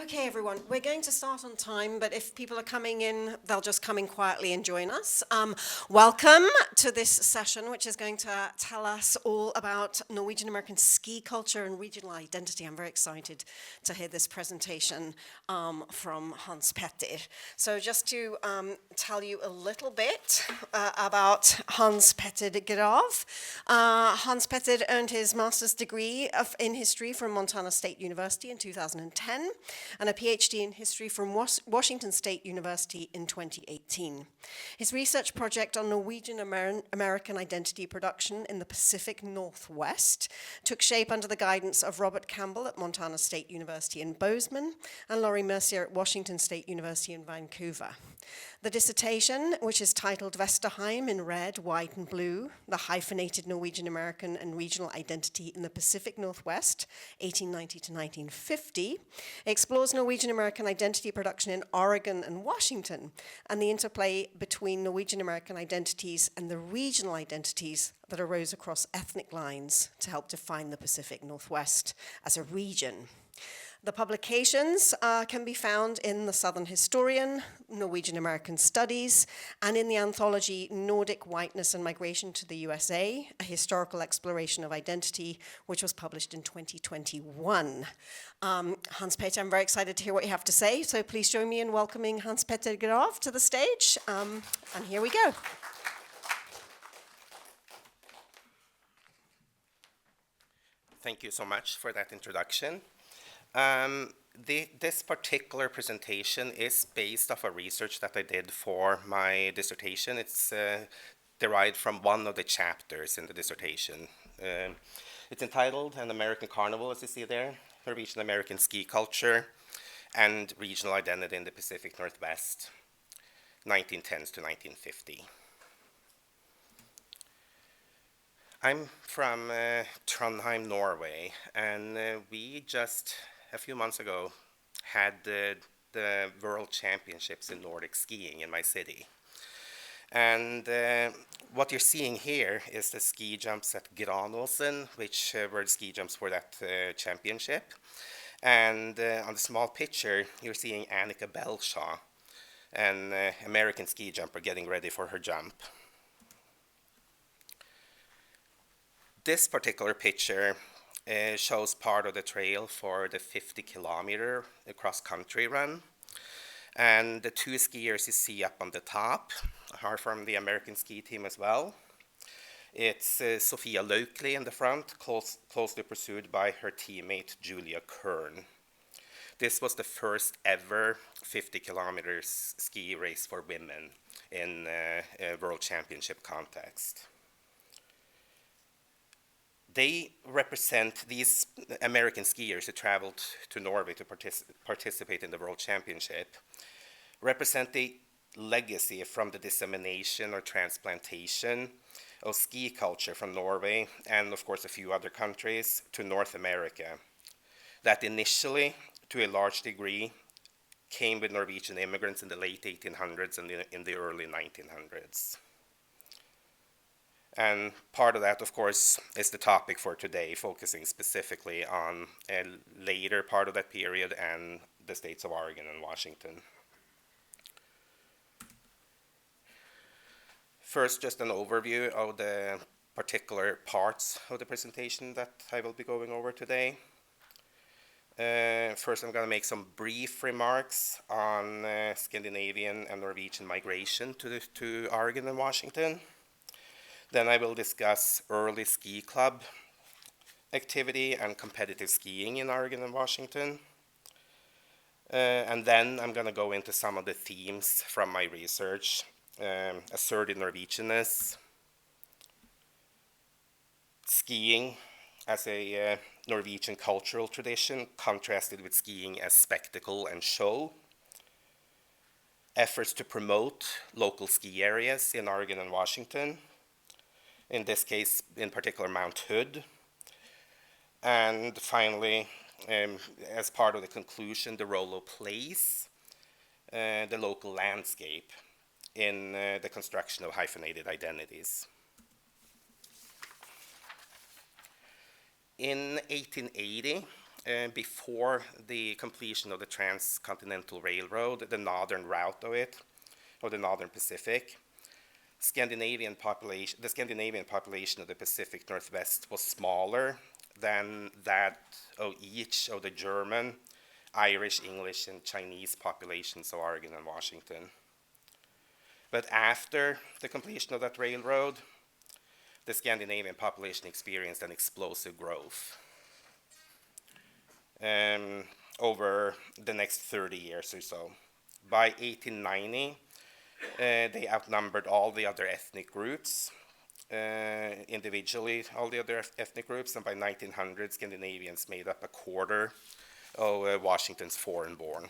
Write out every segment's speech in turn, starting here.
Okay, everyone, we're going to start on time, but if people are coming in, they'll just come in quietly and join us. Welcome to this session, which is going to tell us all about Norwegian-American ski culture and regional identity. I'm very excited to hear this presentation from Hans Petter. So just to tell you a little bit about Hans Petter Grav. Hans Petter earned his master's degree in history from Montana State University in 2010. And a PhD in history from Washington State University in 2018. His research project on Norwegian-American identity production in the Pacific Northwest took shape under the guidance of Robert Campbell at Montana State University in Bozeman and Laurie Mercier at Washington State University in Vancouver. The dissertation, which is titled Vesterheim in red, white, and blue, the hyphenated Norwegian-American and regional identity in the Pacific Northwest, 1890 to 1950, explores Norwegian-American identity production in Oregon and Washington and the interplay between Norwegian-American identities and the regional identities that arose across ethnic lines to help define the Pacific Northwest as a region. The publications can be found in the Southern Historian, Norwegian-American Studies, and in the anthology Nordic Whiteness and Migration to the USA, a historical exploration of identity, which was published in 2021. Hans Petter, I'm very excited to hear what you have to say, so please join me in welcoming Hans Petter Grav to the stage, and here we go. Thank you so much for that introduction. This particular presentation is based off a research that I did for my dissertation. It's derived from one of the chapters in the dissertation. It's entitled An American Carnival, as you see there, Norwegian-American ski culture and regional identity in the Pacific Northwest, 1910s to 1950. I'm from Trondheim, Norway, and we just a few months ago had the World Championships in Nordic skiing in my city. And what you're seeing here is the ski jumps at Granåsen, which were the ski jumps for that championship. And on the small picture, you're seeing Annika Belshaw, an American ski jumper getting ready for her jump. This particular picture shows part of the trail for the 50-kilometer cross-country run. And the two skiers you see up on the top are from the American ski team as well. It's Sofia Laukli in the front, closely pursued by her teammate Julia Kern. This was the first ever 50-kilometer ski race for women in a World Championship context. They represent these American skiers who traveled to Norway to participate in the World Championship, represent the legacy from the dissemination or transplantation of ski culture from Norway and, of course, a few other countries to North America. That initially, to a large degree, came with Norwegian immigrants in the late 1800s and in the early 1900s. And part of that, of course, is the topic for today, focusing specifically on a later part of that period and the states of Oregon and Washington. First, just an overview of the particular parts of the presentation that I will be going over today. First, I'm going to make some brief remarks on Scandinavian and Norwegian migration to Oregon and Washington. Then I will discuss early ski club activity and competitive skiing in Oregon and Washington. And then I'm going to go into some of the themes from my research, asserting Norwegianness, skiing as a Norwegian cultural tradition contrasted with skiing as spectacle and show, efforts to promote local ski areas in Oregon and Washington, in this case, in particular, Mount Hood. And finally, as part of the conclusion, the role of place, the local landscape in the construction of hyphenated identities. In 1880, before the completion of the Transcontinental Railroad, the northern route of it, or the Northern Pacific, the Scandinavian population of the Pacific Northwest was smaller than that of each of the German, Irish, English, and Chinese populations of Oregon and Washington. But after the completion of that railroad, the Scandinavian population experienced an explosive growth over the next 30 years or so. By 1890, they outnumbered all the other ethnic groups, individually, all the other ethnic groups, and by 1900, Scandinavians made up a quarter of Washington's foreign-born.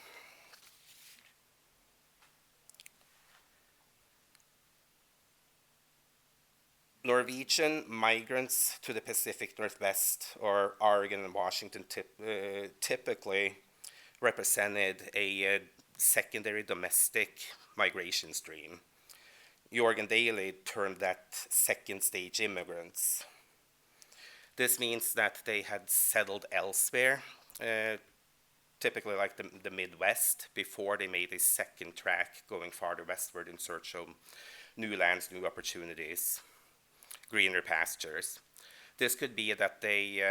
Norwegian migrants to the Pacific Northwest, or Oregon and Washington, typically represented a secondary domestic migration stream. Jorgen Daly termed that second-stage immigrants. This means that they had settled elsewhere, typically like the Midwest, before they made a second track going farther westward in search of new lands, new opportunities, greener pastures. This could be that they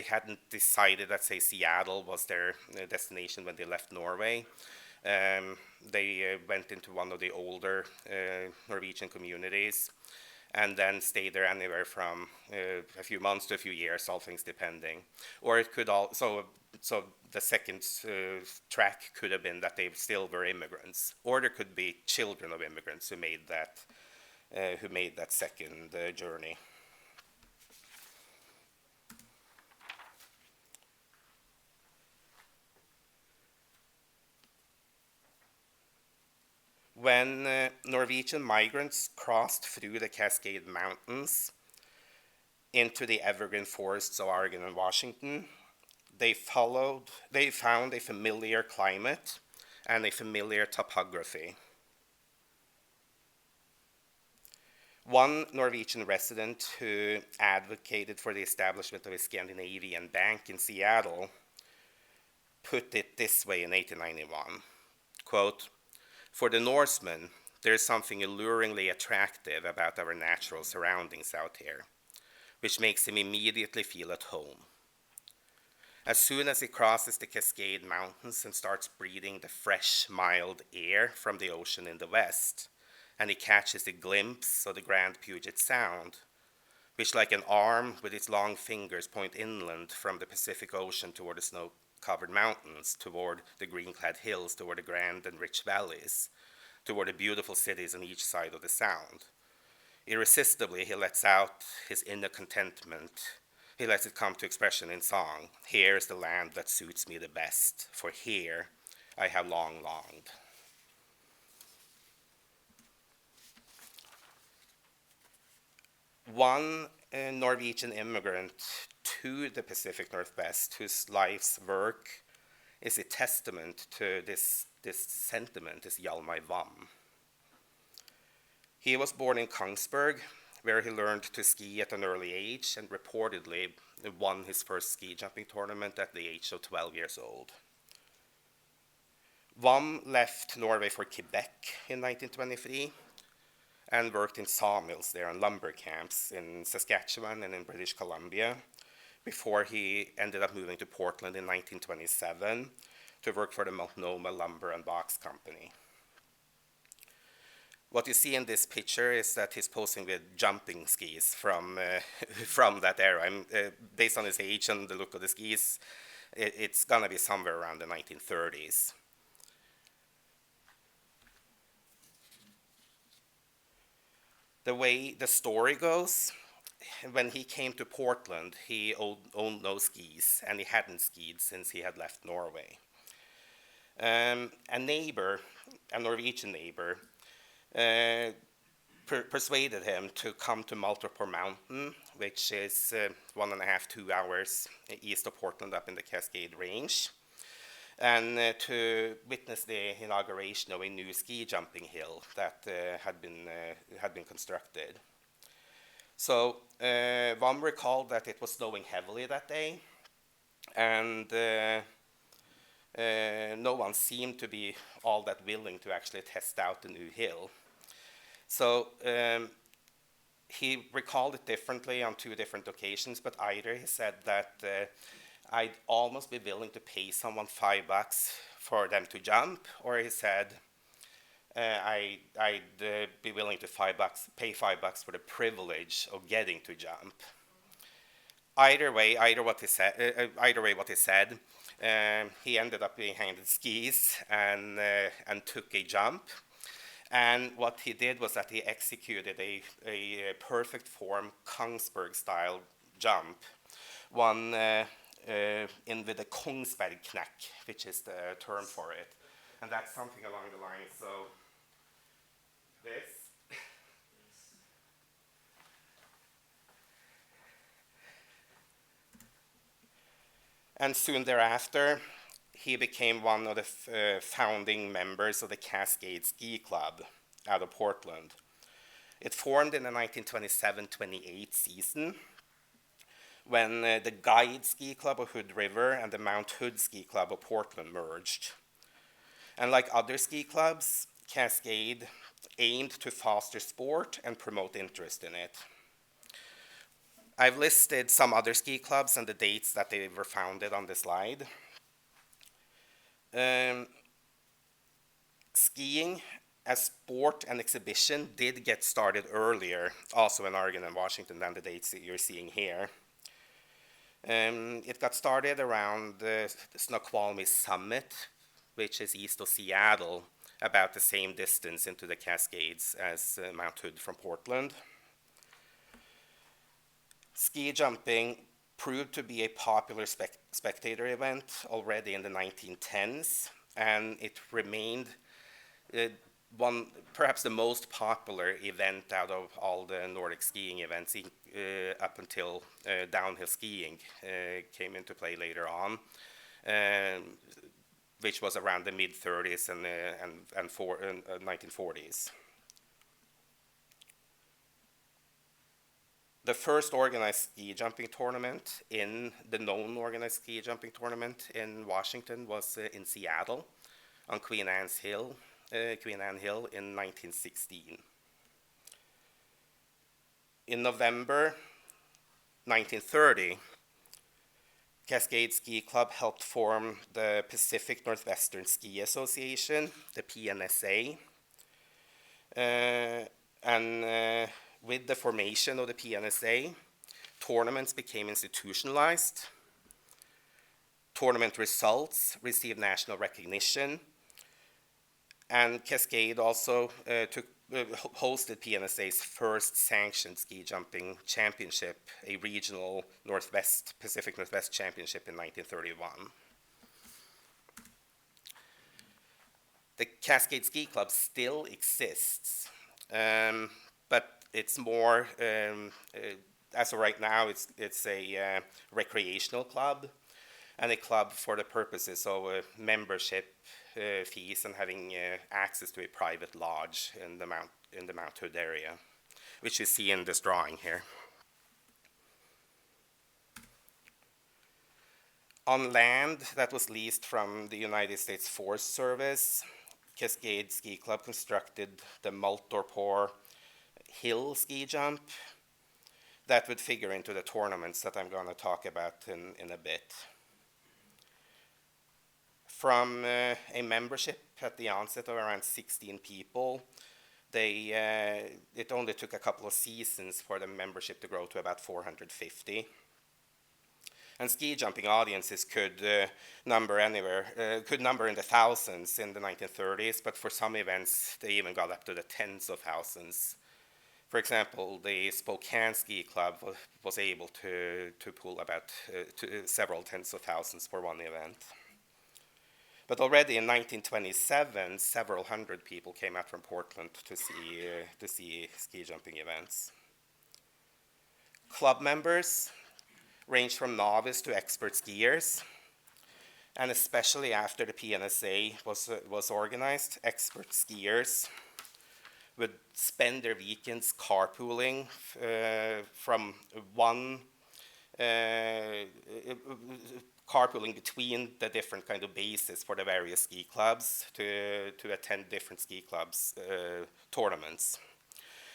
hadn't decided that, say, Seattle was their destination when they left Norway. They went into one of the older Norwegian communities and then stayed there anywhere from a few months to a few years, all things depending. Or it could also, so the second track could have been that they still were immigrants, or there could be children of immigrants who made that second journey. When Norwegian migrants crossed through the Cascade Mountains into the evergreen forests of Oregon and Washington, they found a familiar climate and a familiar topography. One Norwegian resident who advocated for the establishment of a Scandinavian bank in Seattle put it this way in 1891, quote, "For the Norseman, there is something alluringly attractive about our natural surroundings out here, which makes him immediately feel at home. As soon as he crosses the Cascade Mountains and starts breathing the fresh, mild air from the ocean in the west, and he catches a glimpse of the grand Puget Sound, which like an arm with its long fingers point inland from the Pacific Ocean toward the snow-covered mountains, toward the green-clad hills, toward the grand and rich valleys, toward the beautiful cities on each side of the Sound. Irresistibly, he lets out his inner contentment. He lets it come to expression in song. Here is the land that suits me the best, for here I have long longed." One Norwegian immigrant to the Pacific Northwest, whose life's work is a testament to this sentiment, is Hjalmar Wam. He was born in Kongsberg, where he learned to ski at an early age and reportedly won his first ski jumping tournament at the age of 12 years old. Wam left Norway for Quebec in 1923 and worked in sawmills there and lumber camps in Saskatchewan and in British Columbia before he ended up moving to Portland in 1927 to work for the Multnomah Lumber and Box Company. What you see in this picture is that he's posing with jumping skis from that era. Based on his age and the look of the skis, it's going to be somewhere around the 1930s. The way the story goes, when he came to Portland, he owned no skis, and he hadn't skied since he had left Norway. A Norwegian neighbor, persuaded him to come to Maltapore Mountain, which is 1.5 to 2 hours east of Portland up in the Cascade Range, and to witness the inauguration of a new ski jumping hill that had been constructed. So one recalled that it was snowing heavily that day, and no one seemed to be all that willing to actually test out the new hill. So he recalled it differently on two different occasions, but either he said that I'd almost be willing to pay someone $5 for them to jump, or he said I'd be willing to pay $5 for the privilege of getting to jump. Either way, what he said, he ended up being handed skis and took a jump. And what he did was that he executed a perfect form Kongsberg-style jump, one in with a Kongsberg-knack, which is the term for it. And that's something along the lines, so this. And soon thereafter, he became one of the founding members of the Cascades Ski Club out of Portland. It formed in the 1927-28 season when the Guide Ski Club of Hood River and the Mount Hood Ski Club of Portland merged. And like other ski clubs, Cascade aimed to foster sport and promote interest in it. I've listed some other ski clubs and the dates that they were founded on the slide. Skiing as sport and exhibition did get started earlier, also in Oregon and Washington, than the dates that you're seeing here. It got started around the Snoqualmie Summit, which is east of Seattle, about the same distance into the Cascades as Mount Hood from Portland. Ski jumping proved to be a popular spectator event already in the 1910s, and it remained perhaps the most popular event out of all the Nordic skiing events up until downhill skiing came into play later on, which was around the mid-30s and 1940s. The first organized ski jumping tournament the known organized ski jumping tournament in Washington was in Seattle on Queen Anne Hill in 1916. In November 1930, Cascade Ski Club helped form the Pacific Northwestern Ski Association, the PNSA, and with the formation of the PNSA, tournaments became institutionalized. Tournament results received national recognition, and Cascade also hosted PNSA's first sanctioned ski jumping championship, a regional Pacific Northwest championship in 1931. The Cascade Ski Club still exists, but it's more, as of right now, it's a recreational club and a club for the purposes of membership fees and having access to a private lodge in the Mount Hood area, which you see in this drawing here. On land that was leased from the United States Forest Service, Cascade Ski Club constructed the Multorpor hill ski jump that would figure into the tournaments that I'm going to talk about in a bit. From a membership at the onset of around 16 people, it only took a couple of seasons for the membership to grow to about 450. And ski jumping audiences could number in the thousands in the 1930s, but for some events they even got up to the tens of thousands. For example, the Spokane Ski Club was able to pull about several tens of thousands for one event. But already in 1927, several hundred people came out from Portland to see ski jumping events. Club members ranged from novice to expert skiers, and especially after the PNSA was organized, expert skiers would spend their weekends carpooling from one carpooling between the different kind of bases for the various ski clubs to attend different ski clubs tournaments.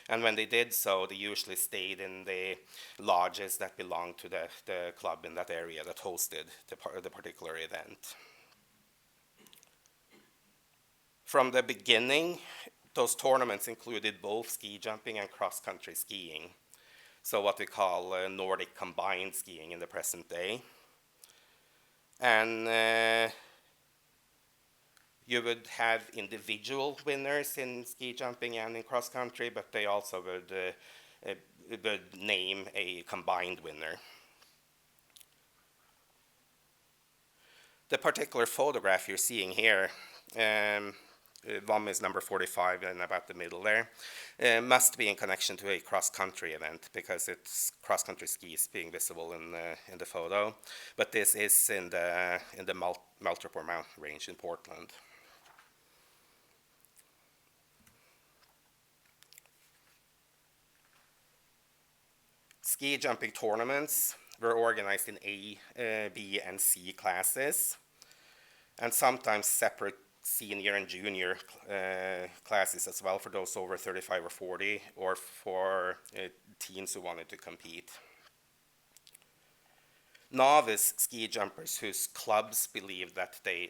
And when they did so, they usually stayed in the lodges that belonged to the club in that area that hosted the particular event. From the beginning, those tournaments included both ski jumping and cross-country skiing. So what we call Nordic combined skiing in the present day. And you would have individual winners in ski jumping and in cross country, but they also would name a combined winner. The particular photograph you're seeing here, VOM is number 45 and about the middle there, must be in connection to a cross-country event because it's cross-country skis being visible in the photo. But this is in the Maltropor mountain range in Portland. Ski jumping tournaments were organized in A, B, and C classes, and sometimes separate senior and junior classes as well for those over 35 or 40, or for teens who wanted to compete. Novice ski jumpers whose clubs believed that they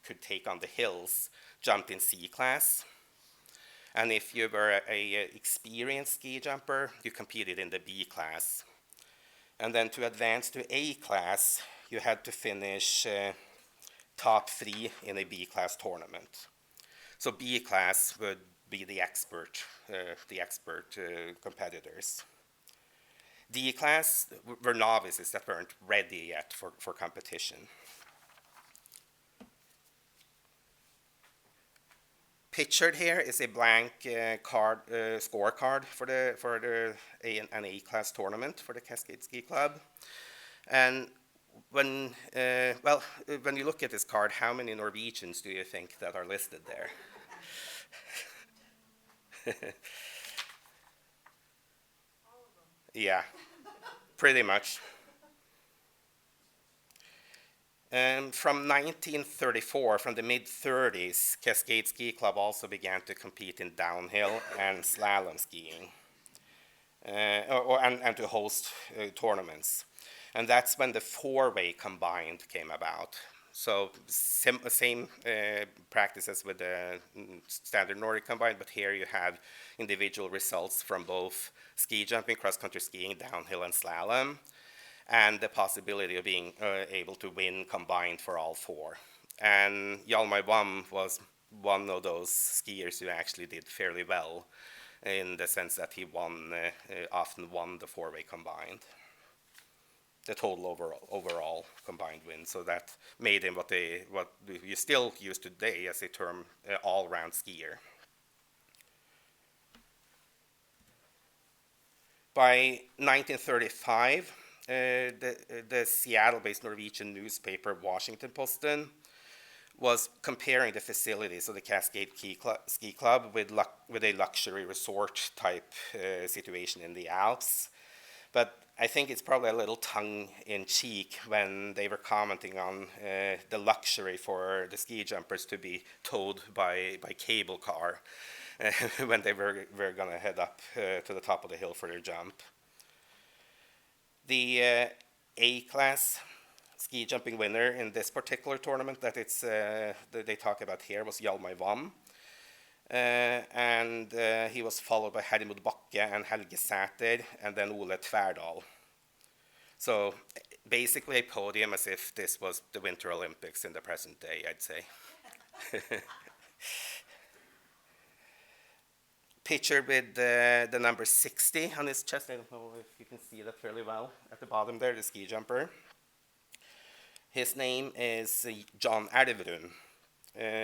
could take on the hills jumped in C class. And if you were a experienced ski jumper, you competed in the B class. And then to advance to A class, you had to finish top 3 in a B class tournament. So B class would be the expert competitors. D class were novices that weren't ready yet for competition. Pictured here is a blank scorecard for an A class tournament for the Cascades Ski Club. And when you look at this card, how many Norwegians do you think that are listed there? Yeah, pretty much. From 1934, from the mid-30s, Cascade Ski Club also began to compete in downhill and slalom skiing, and to host tournaments. And that's when the four-way combined came about. So same practices with the standard Nordic combined, but here you have individual results from both ski jumping, cross-country skiing, downhill, and slalom, and the possibility of being able to win combined for all four. And Hjalmar Wam was one of those skiers who actually did fairly well, in the sense that he often won the four-way combined, the total overall combined win. So that made him what you still use today as a term, all-round skier. By 1935, the Seattle-based Norwegian newspaper Washington-Posten was comparing the facilities of the Cascade Ski Club with a luxury resort type situation in the Alps. But I think it's probably a little tongue-in-cheek when they were commenting on the luxury for the ski jumpers to be towed by cable car when they were going to head up to the top of the hill for their jump. The A-class ski jumping winner in this particular tournament that they talk about here was Hjalmar Wam. And he was followed by Hermod Bakke and Helge Sæter, and then Ole Tværdal. So basically a podium as if this was the Winter Olympics in the present day, I'd say. Pictured with the number 60 on his chest. I don't know if you can see that fairly well at the bottom there, the ski jumper. His name is John Elverum.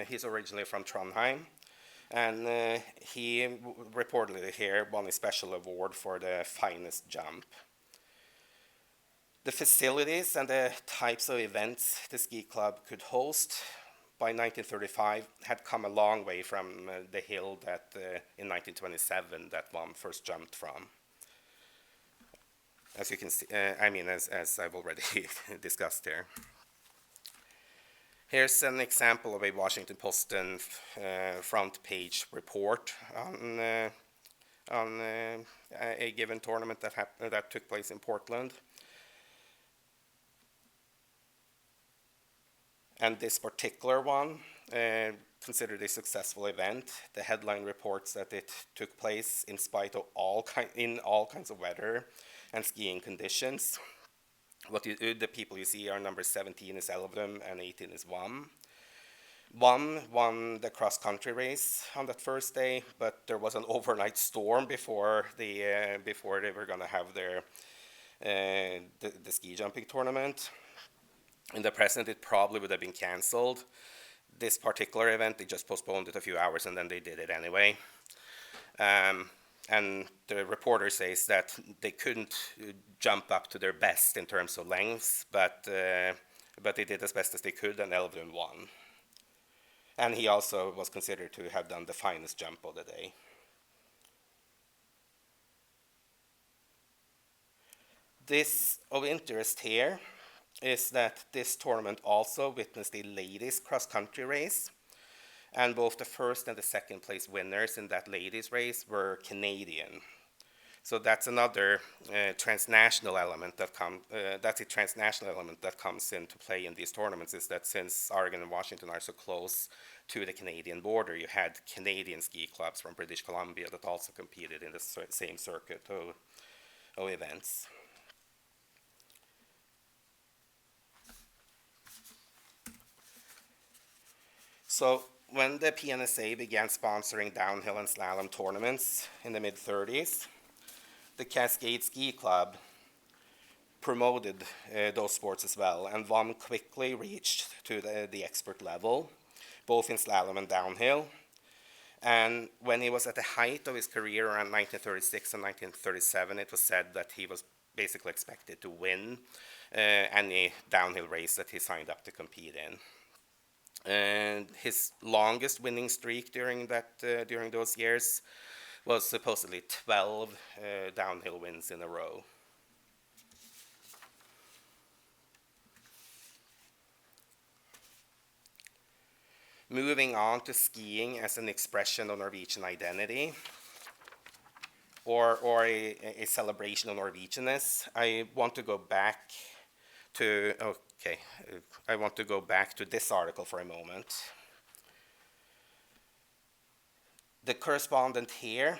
He's originally from Trondheim. And he reportedly here won a special award for the finest jump. The facilities and the types of events the ski club could host by 1935 had come a long way from the hill that in 1927 that one first jumped from. As you can see, as I've already discussed here. Here's an example of a Washington Post front page report on a given tournament that took place in Portland. And this particular one, considered a successful event. The headline reports that it took place in spite of all kinds of weather and skiing conditions. The people you see are number 17 is Elvedum and 18 is Wam. Wam won the cross-country race on that first day, but there was an overnight storm before they were going to have their the ski jumping tournament. In the present, it probably would have been cancelled. This particular event, they just postponed it a few hours and then they did it anyway. And the reporter says that they couldn't jump up to their best in terms of lengths, but they did as best as they could, and Elvedum won. And he also was considered to have done the finest jump of the day. This of interest here is that this tournament also witnessed a ladies cross-country race, and both the first and the second place winners in that ladies race were Canadian. So that's another transnational element that comes into play in these tournaments, is that since Oregon and Washington are so close to the Canadian border, you had Canadian ski clubs from British Columbia that also competed in the same circuit of events. So when the PNSA began sponsoring downhill and slalom tournaments in the mid-30s, the Cascades Ski Club promoted those sports as well, and VOM quickly reached to the expert level, both in slalom and downhill. And when he was at the height of his career around 1936 and 1937, it was said that he was basically expected to win any downhill race that he signed up to compete in. And his longest winning streak during those years was supposedly 12 downhill wins in a row. Moving on to skiing as an expression of Norwegian identity, or a celebration of Norwegianness, I want to go back to this article for a moment. The correspondent here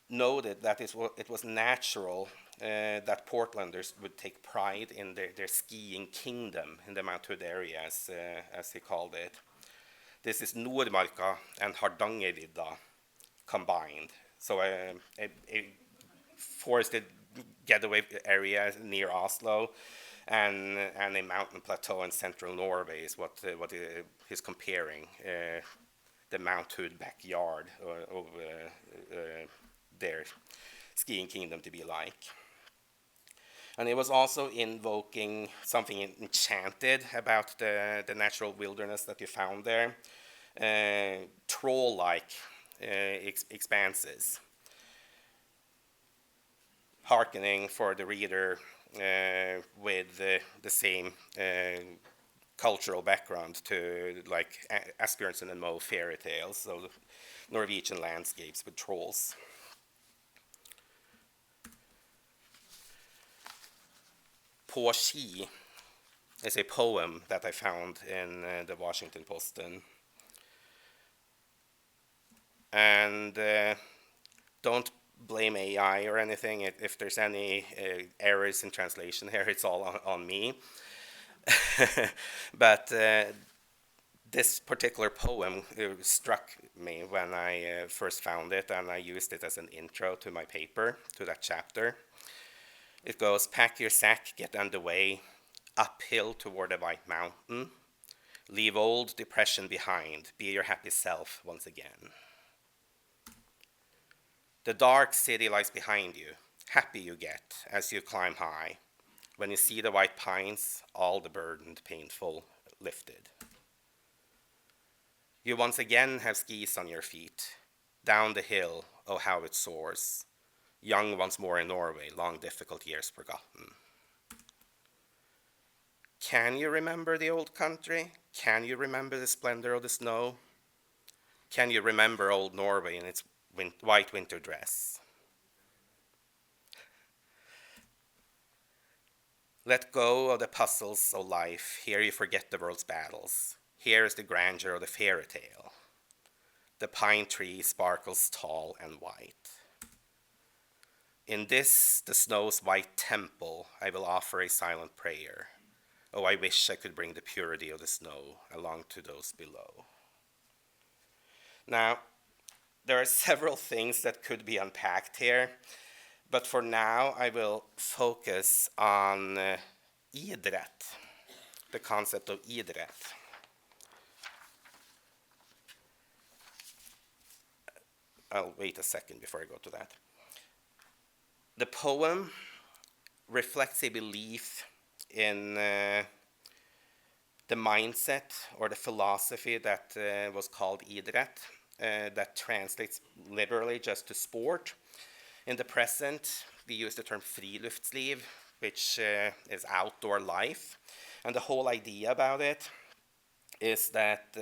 noted that it was natural that Portlanders would take pride in their skiing kingdom in the Mount Hood area, as he called it. This is Nordmarka and Hardangervidda combined. So a forested getaway area near Oslo and a mountain plateau in central Norway is what he's comparing the Mount Hood backyard of their skiing kingdom to be like. And he was also invoking something enchanted about the natural wilderness that you found there, troll-like expanses, hearkening for the reader with the same cultural background to like Asbjørnsen and Moe fairy tales, so Norwegian landscapes with trolls. På ski is a poem that I found in the Washington Post. And don't blame AI or anything. If there's any errors in translation here, it's all on me. But this particular poem struck me when I first found it, and I used it as an intro to my paper, to that chapter. It goes, pack your sack, get underway, uphill toward a white mountain. Leave old depression behind, be your happy self once again. The dark city lies behind you, happy you get as you climb high. When you see the white pines, all the burdened, painful, lifted. You once again have skis on your feet. Down the hill, oh how it soars. Young once more in Norway, long difficult years forgotten. Can you remember the old country? Can you remember the splendor of the snow? Can you remember old Norway in its white winter dress? Let go of the puzzles of life. Here you forget the world's battles. Here is the grandeur of the fairy tale. The pine tree sparkles tall and white. In this, the snow's white temple, I will offer a silent prayer. Oh, I wish I could bring the purity of the snow along to those below. Now, there are several things that could be unpacked here, but for now I will focus on idrett, the concept of idrett. I'll wait a second before I go to that. The poem reflects a belief in the mindset or the philosophy that was called idrett, that translates literally just to sport. In the present, we use the term friluftsliv, which is outdoor life. And the whole idea about it is that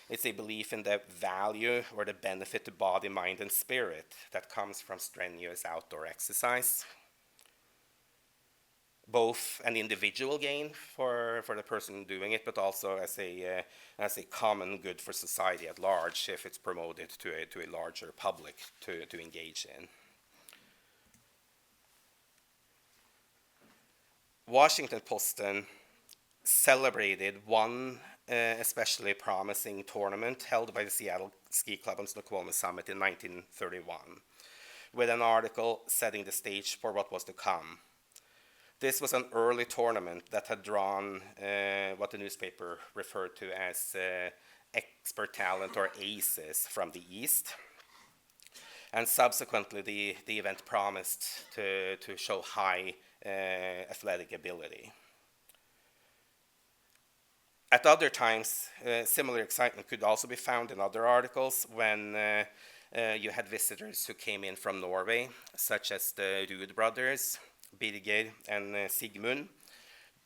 it's a belief in the value or the benefit to body, mind, and spirit that comes from strenuous outdoor exercise. Both an individual gain for the person doing it, but also as a common good for society at large if it's promoted to a larger public to engage in. Washington Posten celebrated one especially promising tournament held by the Seattle Ski Club on Snoqualmie Summit in 1931, with an article setting the stage for what was to come. This was an early tournament that had drawn what the newspaper referred to as expert talent or aces from the East. And subsequently, the event promised to show high athletic ability. At other times, similar excitement could also be found in other articles when you had visitors who came in from Norway, such as the Ruud brothers, Birger and Sigmund.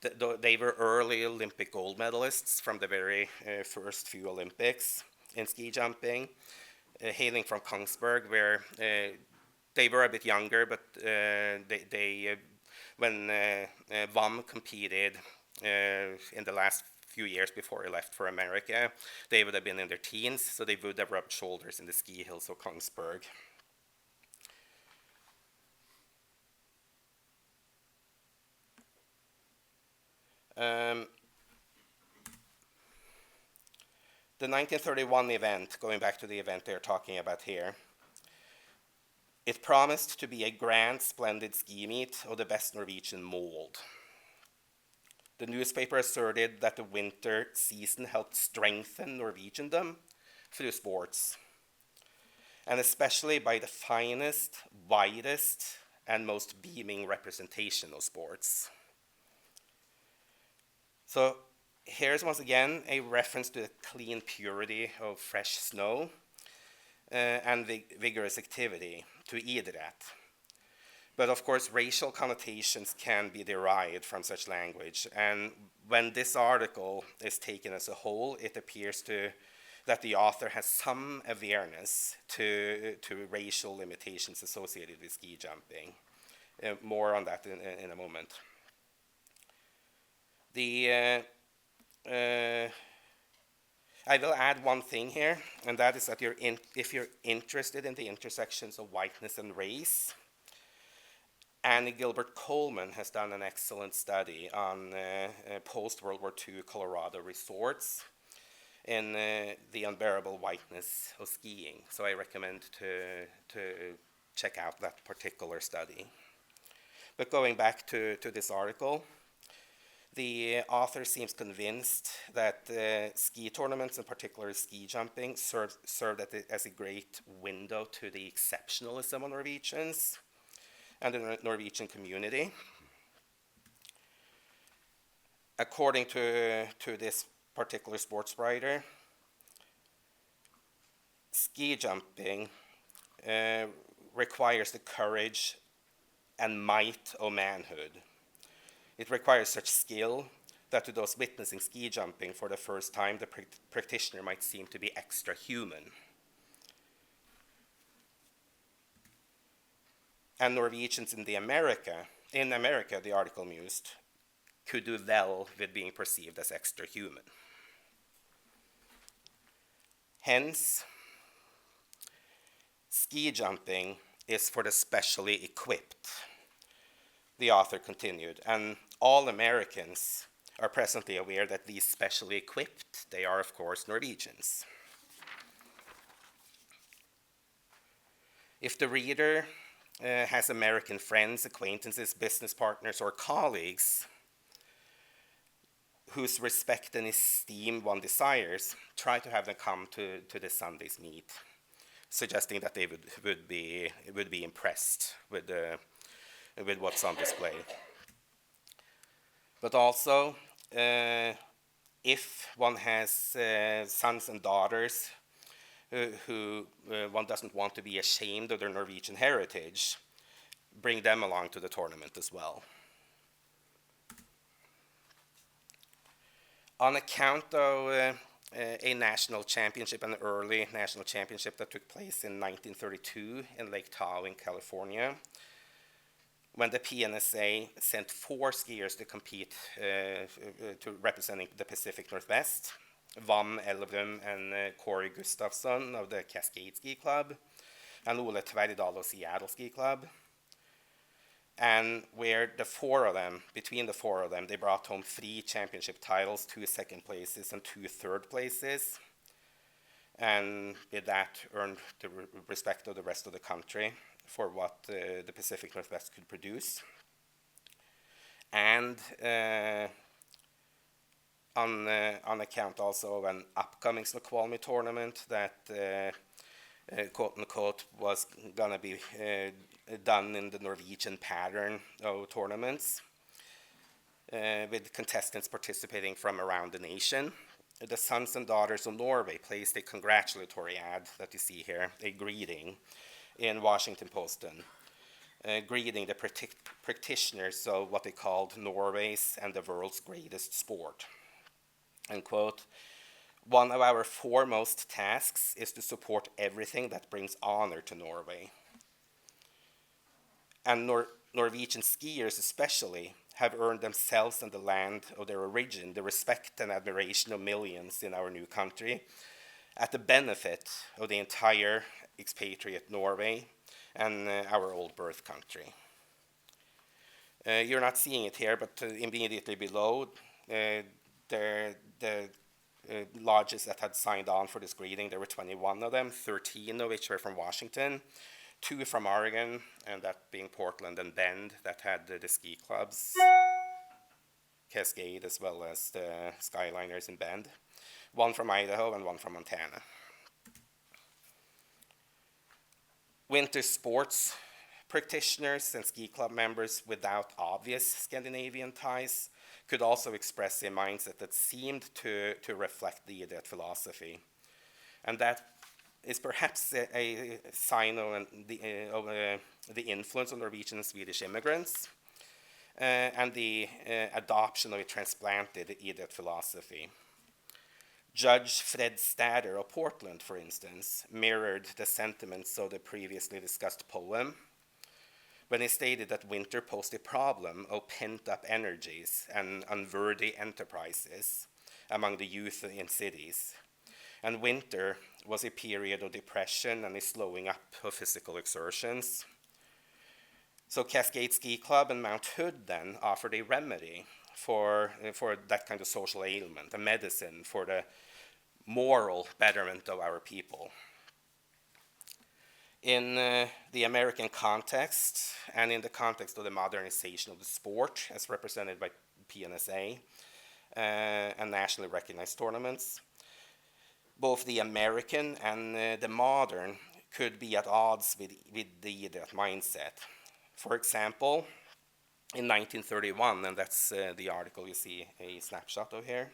They were early Olympic gold medalists from the very first few Olympics in ski jumping, hailing from Kongsberg, where they were a bit younger, but when Vam competed in the last few years before he left for America, they would have been in their teens, so they would have rubbed shoulders in the ski hills of Kongsberg. The 1931 event, going back to the event they're talking about here, it promised to be a grand, splendid ski meet of the best Norwegian mold. The newspaper asserted that the winter season helped strengthen Norwegiandom through sports, and especially by the finest, widest, and most beaming representation of sports. So here's once again a reference to the clean purity of fresh snow and vigorous activity, to idrett. But of course, racial connotations can be derived from such language. And when this article is taken as a whole, it appears that the author has some awareness to racial limitations associated with ski jumping. More on that in a moment. I will add one thing here, and that is that if you're interested in the intersections of whiteness and race, Annie Gilbert Coleman has done an excellent study on post-World War II Colorado resorts in the unbearable whiteness of skiing. So I recommend to check out that particular study. But going back to this article, the author seems convinced that ski tournaments, in particular ski jumping, served as a great window to the exceptionalism of Norwegians and the Norwegian community. According to this particular sports writer, ski jumping requires the courage and might of manhood. It requires such skill that to those witnessing ski jumping for the first time, the practitioner might seem to be extra human. And Norwegians in America, the article mused, could do well with being perceived as extra human. Hence, ski jumping is for the specially equipped, the author continued, and all Americans are presently aware that these specially equipped, they are of course Norwegians. If the reader has American friends, acquaintances, business partners, or colleagues whose respect and esteem one desires, try to have them come to this Sunday's meet, suggesting that they would be impressed with what's on display. But also, if one has sons and daughters who one doesn't want to be ashamed of their Norwegian heritage, bring them along to the tournament as well. On account of a national championship, an early national championship that took place in 1932 in Lake Tahoe in California, when the PNSA sent 4 skiers to compete to representing the Pacific Northwest, Van Elverum and Corey Gustafsson of the Cascades Ski Club, and Ole Tverdal of Seattle Ski Club. And where between the four of them, they brought home 3 championship titles, 2 second places and 2 third places. And with that earned the respect of the rest of the country for what the Pacific Northwest could produce. And on account also of an upcoming Snoqualmie tournament that quote unquote was gonna be done in the Norwegian pattern of tournaments, with contestants participating from around the nation. The Sons and Daughters of Norway placed a congratulatory ad that you see here, a greeting, in Washington Post, greeting the practitioners of what they called Norway's and the world's greatest sport. And quote, "One of our foremost tasks is to support everything that brings honor to Norway. And Norwegian skiers especially have earned themselves and the land of their origin the respect and admiration of millions in our new country, at the benefit of the entire expatriate Norway and our old birth country." You're not seeing it here, but immediately below, the lodges that had signed on for this greeting, there were 21 of them, 13 of which were from Washington, 2 from Oregon, and that being Portland and Bend, that had the ski clubs, Cascade, as well as the Skyliners in Bend, 1 from Idaho and 1 from Montana. Winter sports practitioners and ski club members without obvious Scandinavian ties could also express a mindset that seemed to reflect the idiot philosophy. And that is perhaps a sign of the influence of Norwegian and Swedish immigrants and the adoption of a transplanted idiot philosophy. Judge Fred Stader of Portland, for instance, mirrored the sentiments of the previously discussed poem when he stated that winter posed a problem of pent-up energies and unworthy enterprises among the youth in cities. And winter was a period of depression and a slowing up of physical exertions. So Cascade Ski Club and Mount Hood then offered a remedy for that kind of social ailment, a medicine for the moral betterment of our people. In the American context, and in the context of the modernization of the sport, as represented by PNSA and nationally recognized tournaments, both the American and the modern could be at odds with that mindset. For example, in 1931, and that's the article you see a snapshot of here,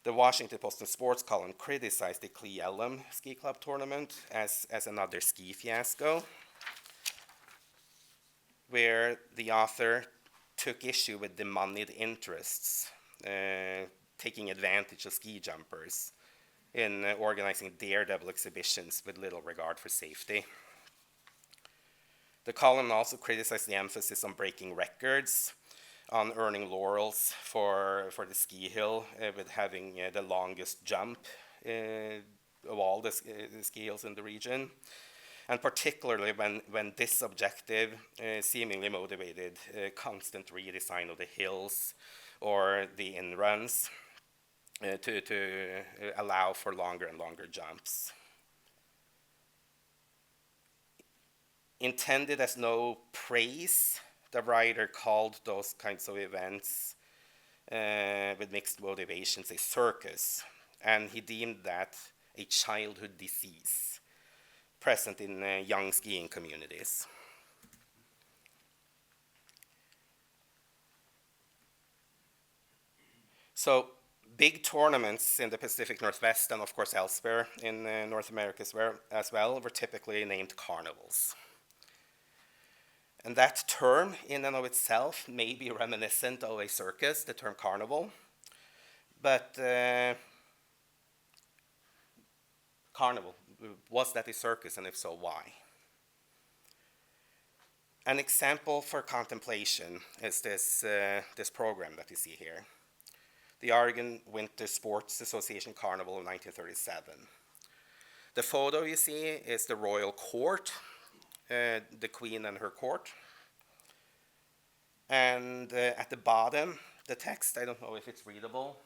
The Washington Post and Sports column criticized the Cle Ski Club tournament as another ski fiasco, where the author took issue with the moneyed interests taking advantage of ski jumpers in organizing daredevil exhibitions with little regard for safety. The column also criticized the emphasis on breaking records, on earning laurels for the ski hill with having the longest jump of all the ski hills in the region, and particularly when this objective seemingly motivated constant redesign of the hills or the in-runs to allow for longer and longer jumps. Intended as no praise, the writer called those kinds of events with mixed motivations a circus, and he deemed that a childhood disease present in young skiing communities. So big tournaments in the Pacific Northwest and of course elsewhere in North America as well were typically named carnivals. And that term in and of itself may be reminiscent of a circus, the term carnival, but carnival, was that a circus, and if so, why? An example for contemplation is this program that you see here, the Oregon Winter Sports Association Carnival of 1937. The photo you see is the royal court, the queen and her court. And at the bottom, the text, I don't know if it's readable.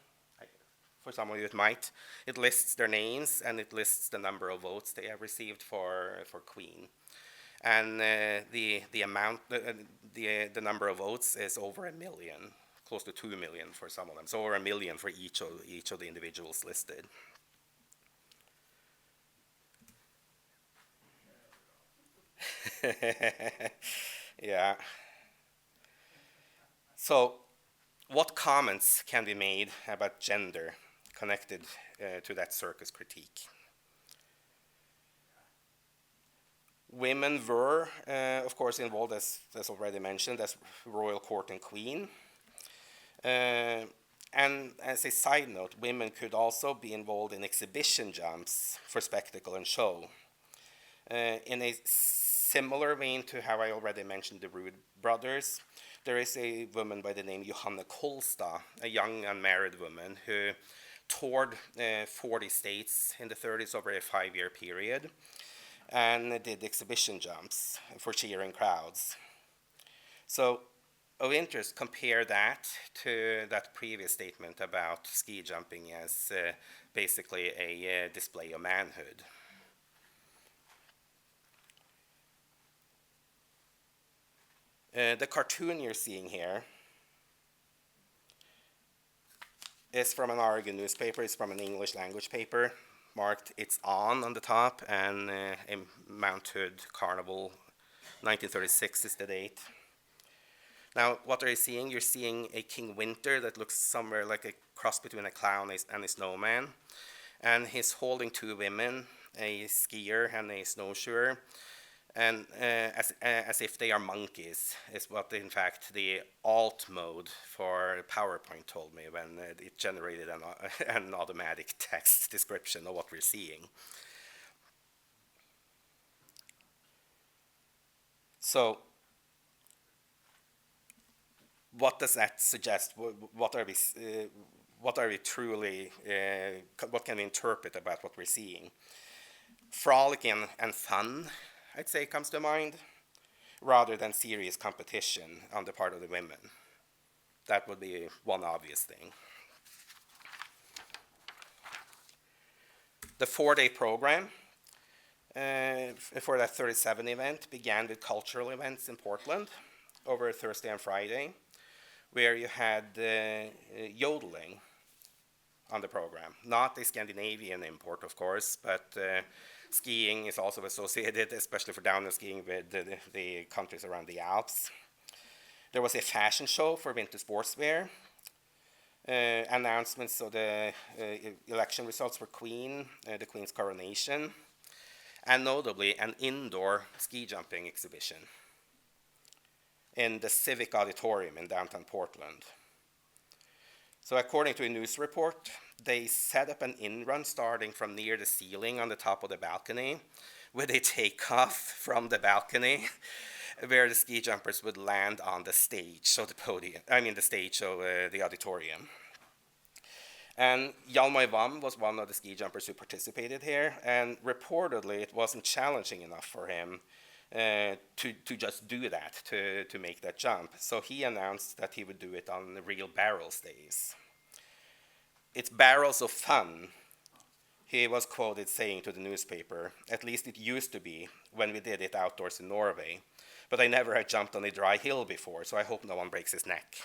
For some of you it might. It lists their names and it lists the number of votes they have received for queen. And the amount, the number of votes is over 1 million, close to 2 million for some of them. So over 1 million for each of the individuals listed. Yeah. So, what comments can be made about gender connected to that circus critique? Women were, of course, involved, as already mentioned, as royal court and queen. And as a side note, women could also be involved in exhibition jumps for spectacle and show. In a similar vein to how I already mentioned the Rude brothers, there is a woman by the name Johanna Kolstad, a young unmarried woman who toured 40 states in the 30s over a 5-year period and did exhibition jumps for cheering crowds. So, of interest, compare that to that previous statement about ski jumping as basically a display of manhood. The cartoon you're seeing here is from an Oregon newspaper. It's from an English language paper, marked "It's On" the top, and a Mount Hood Carnival, 1936 is the date. Now, what are you seeing? You're seeing a King Winter that looks somewhere like a cross between a clown and a snowman, and he's holding 2 women, a skier and a snowshoer, and as if they are monkeys, is what in fact the alt mode for PowerPoint told me when it generated an automatic text description of what we're seeing. So, what does that suggest? What are we truly? What can we interpret about what we're seeing? Frolicking and fun, I'd say, comes to mind, rather than serious competition on the part of the women. That would be one obvious thing. The 4-day program for that 37 event began with cultural events in Portland over Thursday and Friday, where you had yodeling on the program. Not a Scandinavian import, of course, but skiing is also associated, especially for downhill skiing, with the countries around the Alps. There was a fashion show for winter sportswear, Announcements of the election results for Queen, the Queen's coronation, and notably an indoor ski jumping exhibition in the Civic Auditorium in downtown Portland. So according to a news report, they set up an in-run starting from near the ceiling on the top of the balcony, with a takeoff from the balcony, where the ski jumpers would land on the stage, so the podium, the stage of the auditorium. And Hjalmar Vam was one of the ski jumpers who participated here, and reportedly it wasn't challenging enough for him to just do that, to make that jump. So he announced that he would do it on the real barrels days. It's barrels of fun, he was quoted saying to the newspaper. At least it used to be when we did it outdoors in Norway. But I never had jumped on a dry hill before, so I hope no one breaks his neck.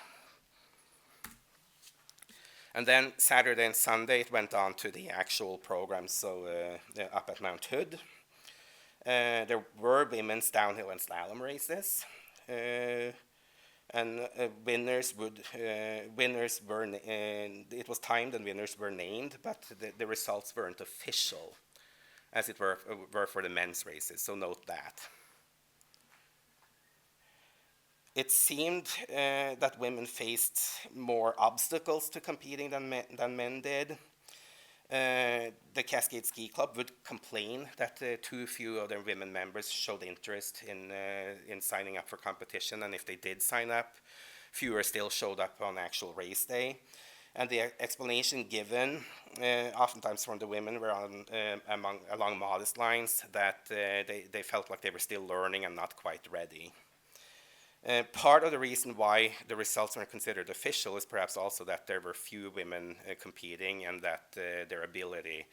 And then Saturday and Sunday it went on to the actual programs, so up at Mount Hood. There were women's downhill and slalom races, and winners were, it was timed and winners were named, but the results weren't official, as it were for the men's races, so note that. It seemed that women faced more obstacles to competing than men did. The Cascades Ski Club would complain that too few of their women members showed interest in signing up for competition, and if they did sign up, fewer still showed up on actual race day. And the explanation given, oftentimes from the women, were along modest lines, that they felt like they were still learning and not quite ready. Part of the reason why the results weren't considered official is perhaps also that there were few women competing and that their ability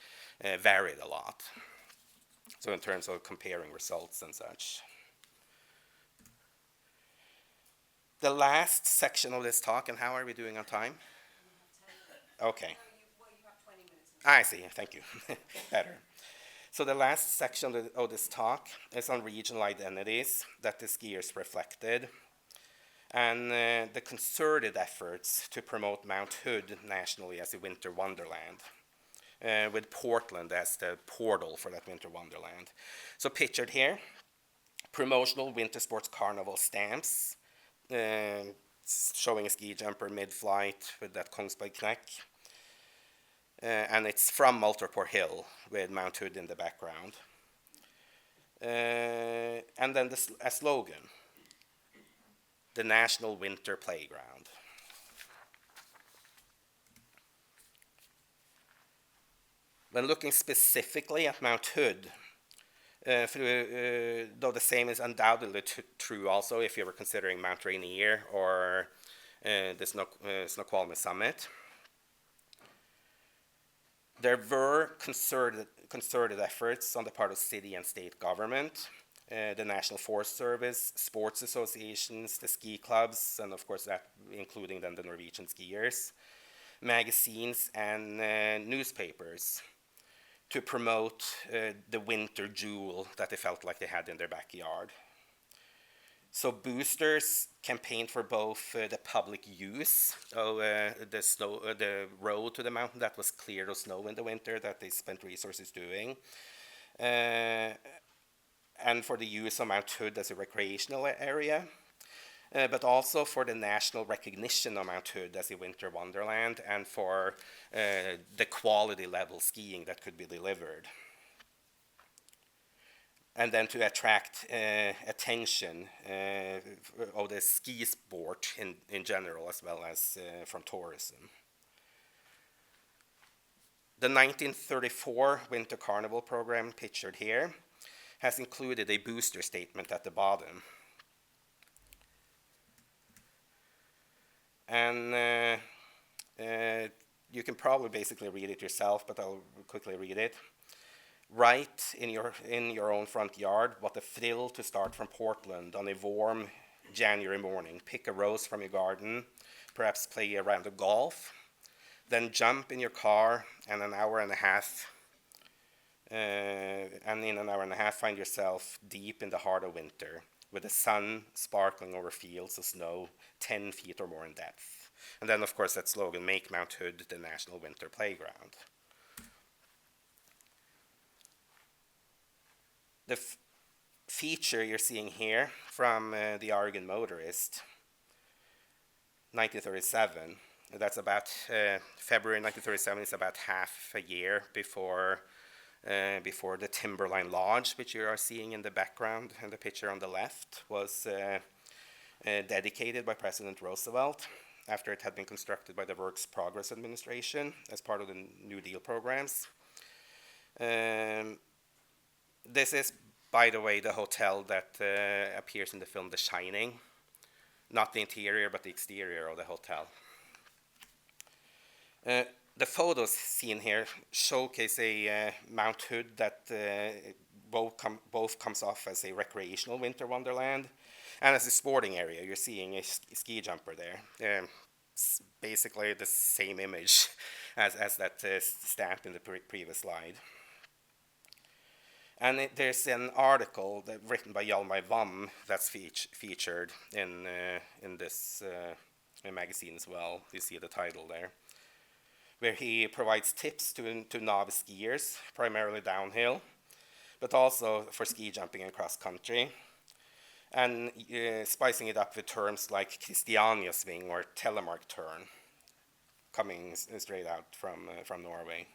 varied a lot. So in terms of comparing results and such. The last section of this talk, and how are we doing on time? Okay. Well, you have 20 minutes. I see, thank you. Better. So the last section of this talk is on regional identities that the skiers reflected, and the concerted efforts to promote Mount Hood nationally as a winter wonderland, with Portland as the portal for that winter wonderland. So pictured here, promotional winter sports carnival stamps, showing a ski jumper mid-flight with that Kongsbergknack. And it's from Multerport Hill with Mount Hood in the background. And then a slogan, the National Winter Playground. When looking specifically at Mount Hood, though the same is undoubtedly true also if you were considering Mount Rainier or the Snoqualmie Summit, there were concerted efforts on the part of city and state government, the National Forest Service, sports associations, the ski clubs, and of course that including then the Norwegian skiers, magazines and newspapers to promote the winter jewel that they felt like they had in their backyard. So boosters campaigned for both the public use of the road to the mountain that was cleared of snow in the winter that they spent resources doing, and for the use of Mount Hood as a recreational area, but also for the national recognition of Mount Hood as a winter wonderland and for the quality level skiing that could be delivered. And then to attract attention of the ski sport in general, as well as from tourism. The 1934 Winter Carnival program, pictured here, has included a booster statement at the bottom. And you can probably basically read it yourself, but I'll quickly read it. Write in your own front yard, what a thrill to start from Portland on a warm January morning. Pick a rose from your garden, perhaps play a round of golf, then jump in your car and in an hour and a half find yourself deep in the heart of winter, with the sun sparkling over fields of snow 10 feet or more in depth. And then, of course, that slogan, "Make Mount Hood the National Winter Playground." The feature you're seeing here from the Oregon Motorist, 1937, that's about February 1937 is about half a year before the Timberline Lodge, which you are seeing in the background and the picture on the left, was dedicated by President Roosevelt after it had been constructed by the Works Progress Administration as part of the New Deal programs. This is, by the way, the hotel that appears in the film The Shining. Not the interior, but the exterior of the hotel. The photos seen here showcase a Mount Hood that both comes off as a recreational winter wonderland and as a sporting area. You're seeing a ski jumper there. It's basically the same image as that stamp in the previous slide. And there's an article written by Hjalmar Vam that's featured in this magazine as well. You see the title there, where he provides tips to novice skiers, primarily downhill, but also for ski jumping and cross country, and spicing it up with terms like Christiania swing or telemark turn, coming straight out from Norway.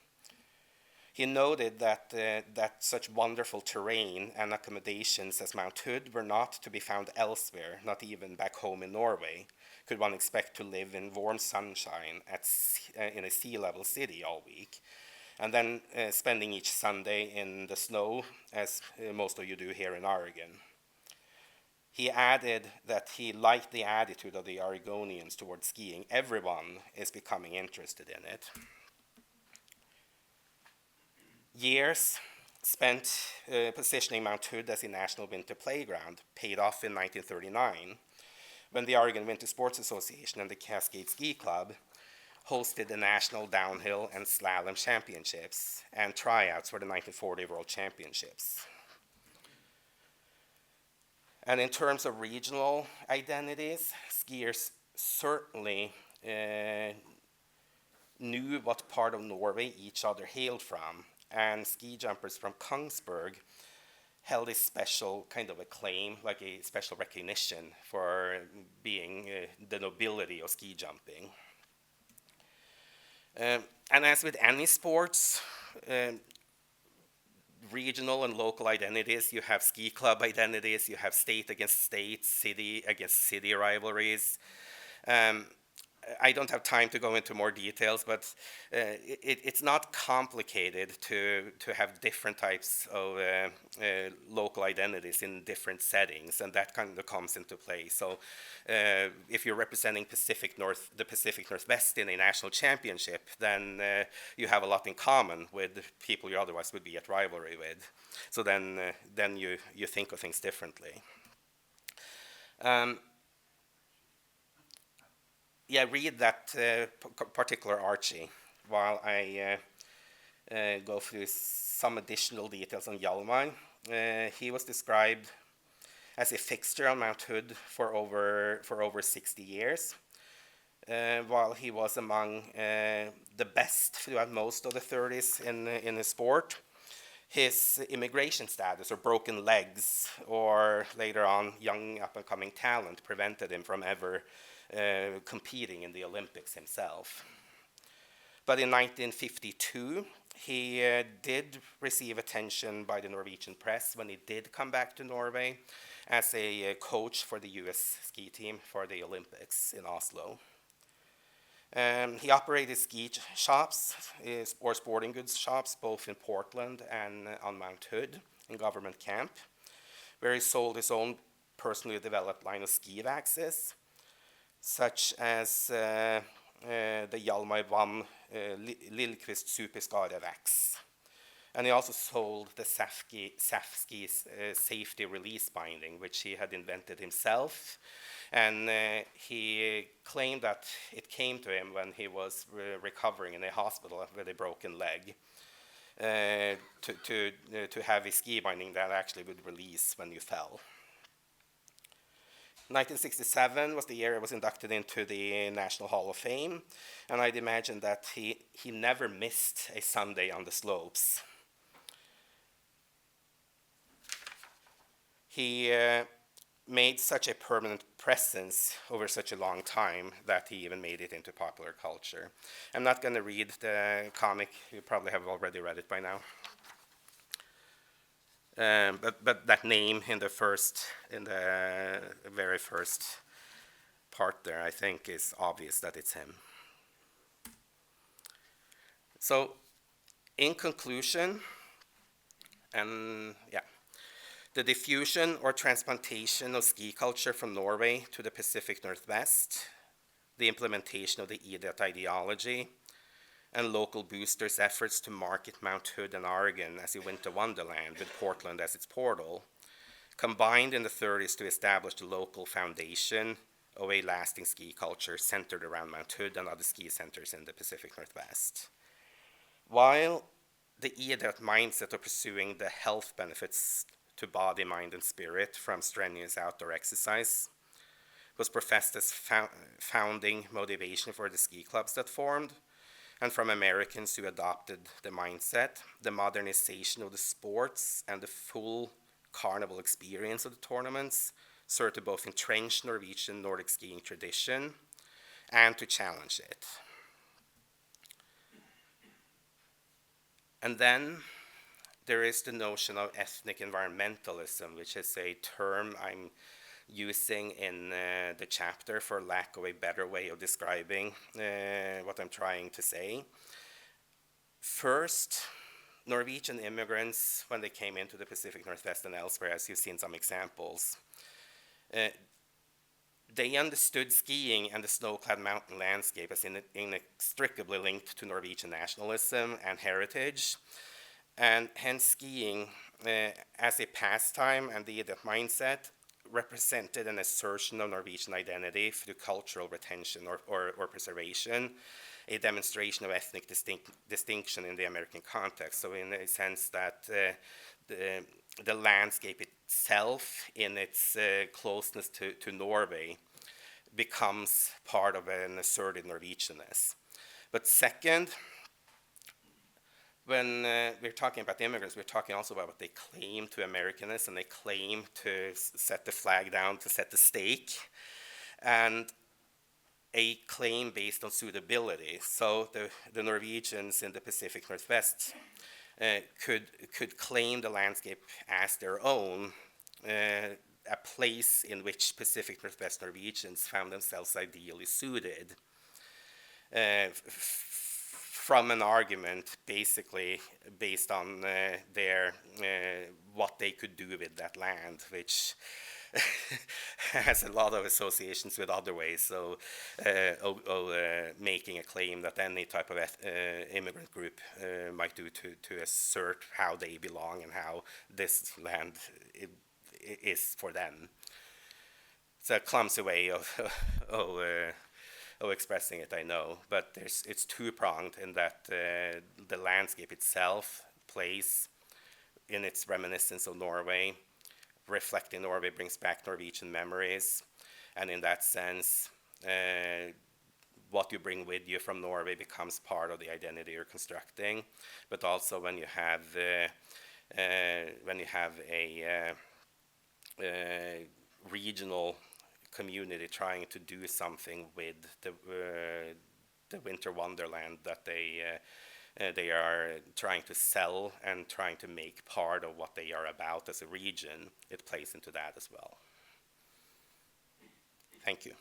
He noted that such wonderful terrain and accommodations as Mount Hood were not to be found elsewhere, not even back home in Norway. Could one expect to live in warm sunshine in a sea-level city all week, and then spending each Sunday in the snow, as most of you do here in Oregon? He added that he liked the attitude of the Oregonians towards skiing. Everyone is becoming interested in it. Years spent positioning Mount Hood as a national winter playground paid off in 1939, when the Oregon Winter Sports Association and the Cascades Ski Club hosted the National Downhill and Slalom Championships and tryouts for the 1940 World Championships. And in terms of regional identities, skiers certainly knew what part of Norway each other hailed from, and ski jumpers from Kongsberg held a special kind of acclaim, like a special recognition for being the nobility of ski jumping. And as with any sports, regional and local identities, you have ski club identities, you have state against state, city against city rivalries. I don't have time to go into more details, but it's not complicated to have different types of local identities in different settings, and that kind of comes into play. So if you're representing the Pacific Northwest in a national championship, then you have a lot in common with people you otherwise would be at rivalry with. So then you think of things differently. Read that particular Archie while I go through some additional details on Hjalmar. He was described as a fixture on Mount Hood for over 60 years, while he was among the best throughout most of the 30s in the sport. His immigration status, or broken legs, or later on young up-and-coming talent, prevented him from ever competing in the Olympics himself. But in 1952, he did receive attention by the Norwegian press when he did come back to Norway as a coach for the US ski team for the Olympics in Oslo. He operated ski shops or sporting goods shops both in Portland and on Mount Hood in Government Camp, where he sold his own personally developed line of ski waxes, such as the Hjalmar Vam Lillqvist Superskada wax. And he also sold the Safski's safety release binding, which he had invented himself. And he claimed that it came to him when he was recovering in a hospital with a broken leg, to have a ski binding that actually would release when you fell. 1967 was the year I was inducted into the National Hall of Fame, and I'd imagine that he never missed a Sunday on the slopes. He made such a permanent presence over such a long time that he even made it into popular culture. I'm not going to read the comic, you probably have already read it by now. But that name in the very first part there, I think is obvious that it's him. So, in conclusion, the diffusion or transplantation of ski culture from Norway to the Pacific Northwest, the implementation of the idiot ideology, and local boosters' efforts to market Mount Hood and Oregon as a winter-wonderland with Portland as its portal, combined in the 30s to establish the local foundation of a lasting ski culture centered around Mount Hood and other ski centers in the Pacific Northwest. While the idiot mindset of pursuing the health benefits to body, mind, and spirit from strenuous outdoor exercise was professed as founding motivation for the ski clubs that formed, and from Americans who adopted the mindset, the modernization of the sports and the full carnival experience of the tournaments served to both entrench Norwegian Nordic skiing tradition and to challenge it. And then there is the notion of ethnic environmentalism, which is a term I'm using in the chapter for lack of a better way of describing what I'm trying to say. First, Norwegian immigrants, when they came into the Pacific Northwest and elsewhere, as you've seen some examples, they understood skiing and the snow-clad mountain landscape as inextricably linked to Norwegian nationalism and heritage, and hence skiing as a pastime and the mindset represented an assertion of Norwegian identity through cultural retention or preservation, a demonstration of ethnic distinction in the American context. So in a sense that the landscape itself, in its closeness to Norway, becomes part of an asserted Norwegianness. But second, when we're talking about the immigrants, we're talking also about what they claim to Americanness, and they claim to set the flag down, to set the stake, and a claim based on suitability. So the Norwegians in the Pacific Northwest could claim the landscape as their own, a place in which Pacific Northwest Norwegians found themselves ideally suited, from an argument basically based on their what they could do with that land, which has a lot of associations with other ways of making a claim that any type of immigrant group might do to assert how they belong and how this land is for them. It's a clumsy way of expressing it, I know, but it's two-pronged in that the landscape itself plays in its reminiscence of Norway. Reflecting Norway brings back Norwegian memories, and in that sense, what you bring with you from Norway becomes part of the identity you're constructing. But also when you have a regional community trying to do something with the winter wonderland that they are trying to sell and trying to make part of what they are about as a region, it plays into that as well. Thank you.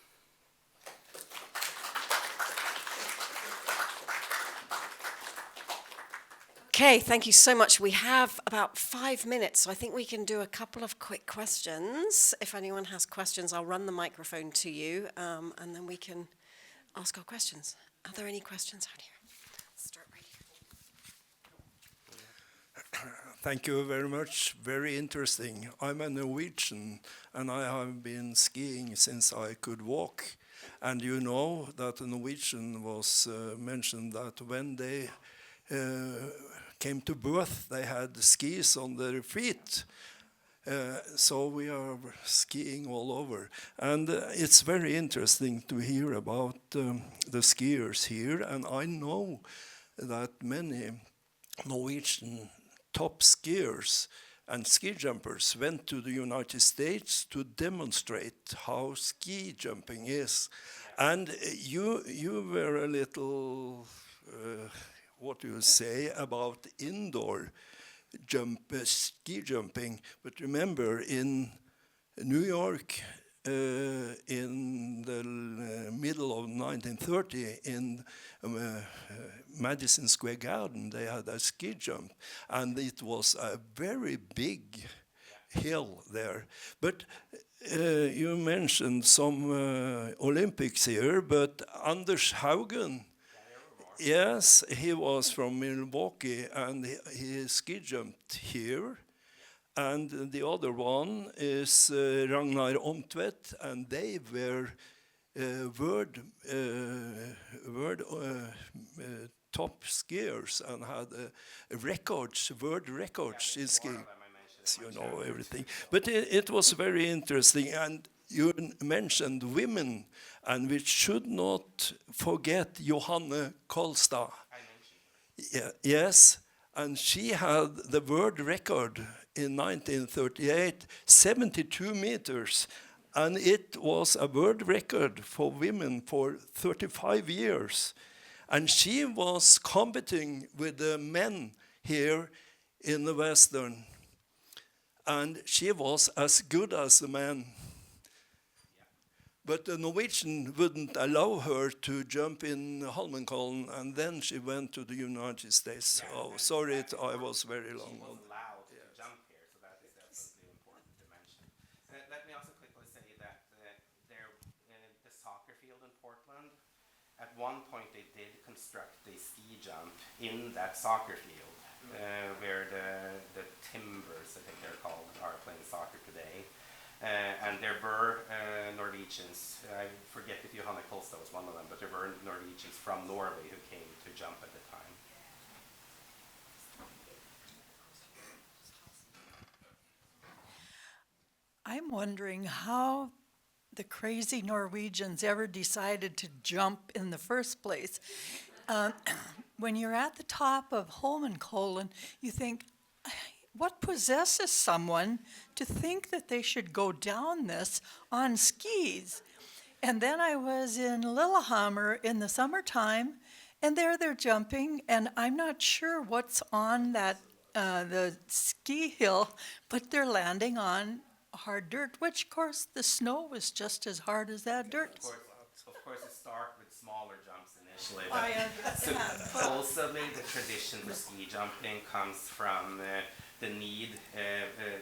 Okay, thank you so much. We have about 5 minutes, so I think we can do a couple of quick questions. If anyone has questions, I'll run the microphone to you, and then we can ask our questions. Are there any questions out here? Start right here. Thank you very much. Very interesting. I'm a Norwegian, and I have been skiing since I could walk. And you know that the Norwegian was mentioned that when they came to birth, they had skis on their feet. So we are skiing all over. And it's very interesting to hear about the skiers here. And I know that many Norwegian top skiers and ski jumpers went to the United States to demonstrate how ski jumping is. And you were a little, what do you say, about indoor ski jumping. But remember, in New York, in the middle of 1930, in Madison Square Garden, they had a ski jump, and it was a very big hill there. But you mentioned some Olympics here, but Anders Haugen, yes, he was from Milwaukee, and he ski jumped here. And the other one is Ragnar Omtvedt, and they were world top skiers and had records, world records in skiing. You know everything. But it was very interesting, and you mentioned women, and we should not forget Johanne Kolstad. Yeah, yes, and she had the world record in 1938, 72 meters, and it was a world record for women for 35 years. And she was competing with the men here in the Western, and she was as good as the men. But the Norwegian wouldn't allow her to jump in Holmenkollen, and then she went to the United States. Yeah, oh, sorry, I was very long. She was allowed to jump here, so that is definitely important to mention. Let me also quickly say that the soccer field in Portland, at one point they did construct a ski jump in that soccer field, where the Timbers, I think they're called, are playing soccer today. And there were Norwegians, I forget if Johanne Kolstad was one of them, but there were Norwegians from Norway who came to jump at the time. I'm wondering how the crazy Norwegians ever decided to jump in the first place. When you're at the top of Holmenkollen, you think, what possesses someone to think that they should go down this on skis? And then I was in Lillehammer in the summertime, and there they're jumping, and I'm not sure what's on that the ski hill, but they're landing on hard dirt, which of course the snow was just as hard as that dirt. Of course it starts with smaller jumps initially. I understand. Supposedly the tradition for ski jumping comes from the need,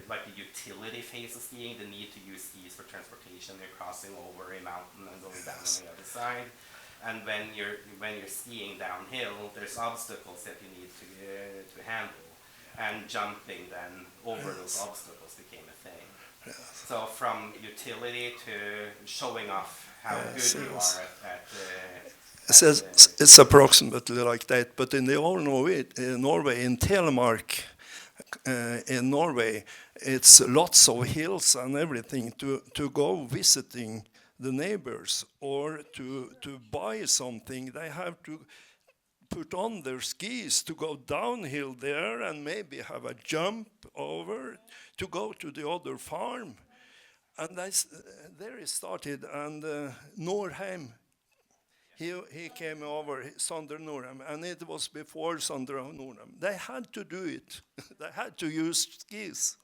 like the utility phase of skiing, the need to use skis for transportation. They're crossing over a mountain and going down on the other side. And when you're skiing downhill, there's obstacles that you need to handle. And jumping then over those obstacles became a thing. So from utility to showing off how good you are at it's approximately like that. But in the old Norway, in Telemark, in Norway, it's lots of hills and everything to go visiting the neighbors or to buy something. They have to put on their skis to go downhill there and maybe have a jump over to go to the other farm. And there it started, and Norheim, he came over, Sander Norheim, and it was before Sander Norheim. They had to do it. They had to use skis.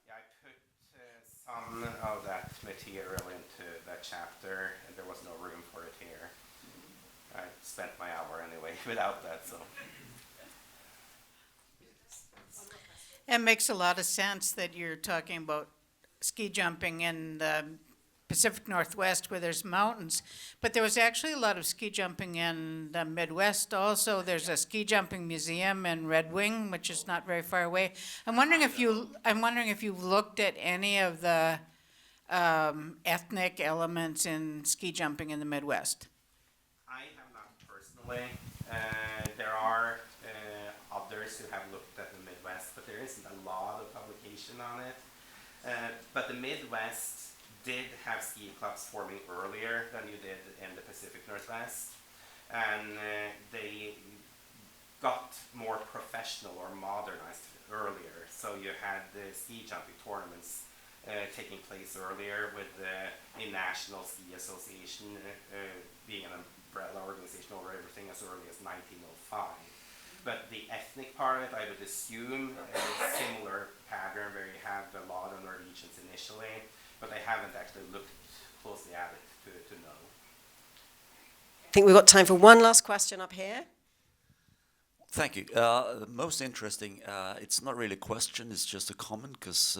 Yeah, I put some of that material into that chapter, and there was no room for it here. I spent my hour anyway without that, so. It makes a lot of sense that you're talking about ski jumping in the Pacific Northwest where there's mountains, but there was actually a lot of ski jumping in the Midwest also. There's a ski jumping museum in Red Wing, which is not very far away. I'm wondering if you've looked at any of the ethnic elements in ski jumping in the Midwest. I have not personally. There are others who have looked at the Midwest, but there isn't a lot of publication on it. But the Midwest did have ski clubs forming earlier than you did in the Pacific Northwest. And they got more professional or modernized earlier. So you had the ski jumping tournaments taking place earlier with the National Ski Association being an umbrella organization over everything as early as 1905. But the ethnic part of it, I would assume, is a similar pattern where you have a lot of Norwegians initially, but I haven't actually looked closely at it to know. I think we've got time for one last question up here. Thank you. Most interesting, it's not really a question, it's just a comment, because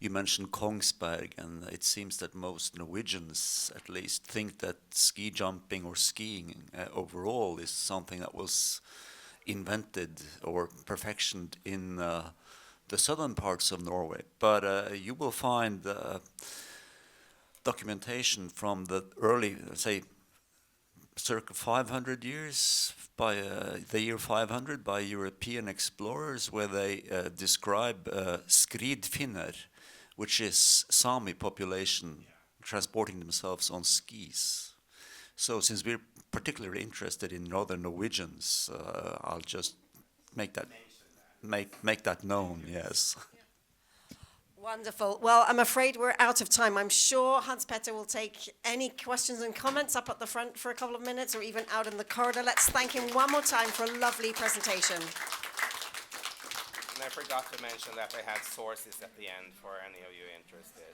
you mentioned Kongsberg, and it seems that most Norwegians, at least, think that ski jumping or skiing overall is something that was invented or perfectioned in the southern parts of Norway. But you will find documentation from the early, say, circa 500 years, by the year 500, by European explorers, where they describe skridfinner, which is Sami population transporting themselves on skis. So since we're particularly interested in northern Norwegians, I'll just make that known, yes. Wonderful. Well, I'm afraid we're out of time. I'm sure Hans Petter will take any questions and comments up at the front for a couple of minutes, or even out in the corridor. Let's thank him one more time for a lovely presentation. And I forgot to mention that I had sources at the end for any of you interested.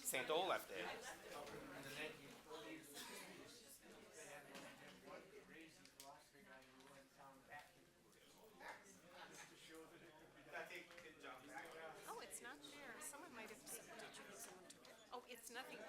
St. Olaf did. Oh, it's not there. Someone might have. Did you? Someone took it. Oh, it's nothing.